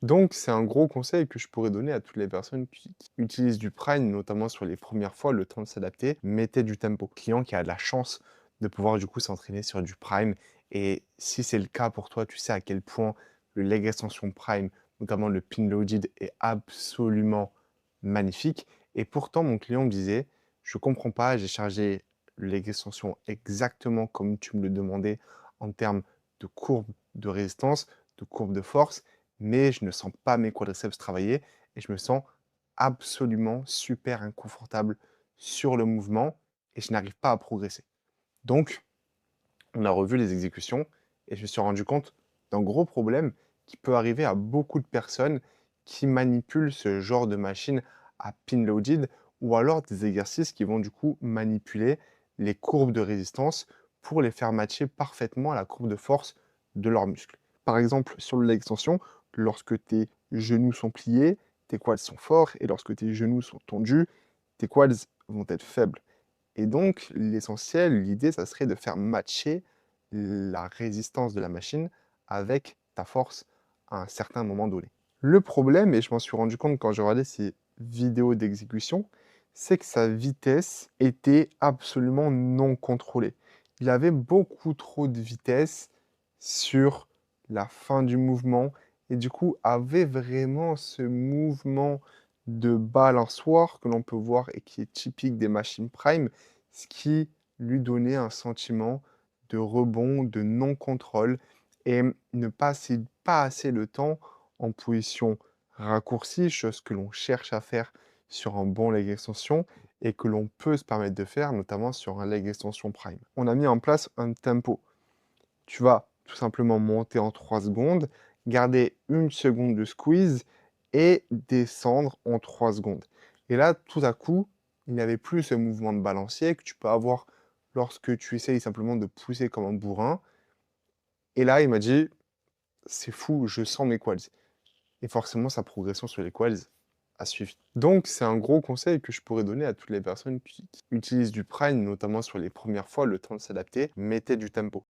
Donc, c'est un gros conseil que je pourrais donner à toutes les personnes qui utilisent du Prime, notamment sur les premières fois, le temps de s'adapter. Mettez du tempo. Client qui a de la chance de pouvoir du coup s'entraîner sur du Prime. Et si c'est le cas pour toi, tu sais à quel point le leg extension Prime, notamment le pin loaded, est absolument magnifique. Et pourtant, mon client me disait, je comprends pas, j'ai chargé le leg extension exactement comme tu me le demandais en termes de courbe de résistance, de courbe de force, mais je ne sens pas mes quadriceps travailler et je me sens absolument super inconfortable sur le mouvement et je n'arrive pas à progresser. Donc, on a revu les exécutions et je me suis rendu compte d'un gros problème qui peut arriver à beaucoup de personnes qui manipulent ce genre de machine à pin loaded ou alors des exercices qui vont du coup manipuler les courbes de résistance pour les faire matcher parfaitement à la courbe de force de leurs muscles. Par exemple, sur l'extension, lorsque tes genoux sont pliés, tes quads sont forts et lorsque tes genoux sont tendus, tes quads vont être faibles. Et donc, l'essentiel, l'idée, ça serait de faire matcher la résistance de la machine avec ta force à un certain moment donné. Le problème, et je m'en suis rendu compte quand je regardais ces vidéos d'exécution, c'est que sa vitesse était absolument non contrôlée. Il avait beaucoup trop de vitesse sur la fin du mouvement et du coup avait vraiment ce mouvement de balançoire que l'on peut voir et qui est typique des machines Prime, ce qui lui donnait un sentiment de rebond, de non-contrôle et ne passer pas assez le temps en position raccourcie, chose que l'on cherche à faire sur un bon leg extension et que l'on peut se permettre de faire, notamment sur un leg extension prime. On a mis en place un tempo. Tu vas tout simplement monter en 3 secondes, garder 1 seconde de squeeze et descendre en 3 secondes. Et là, tout à coup, il n'y avait plus ce mouvement de balancier que tu peux avoir lorsque tu essayes simplement de pousser comme un bourrin. Et là, il m'a dit, c'est fou, je sens mes quads. Et forcément, sa progression sur les quads a suivi. Donc, c'est un gros conseil que je pourrais donner à toutes les personnes qui utilisent du prime, notamment sur les premières fois, le temps de s'adapter. Mettez du tempo.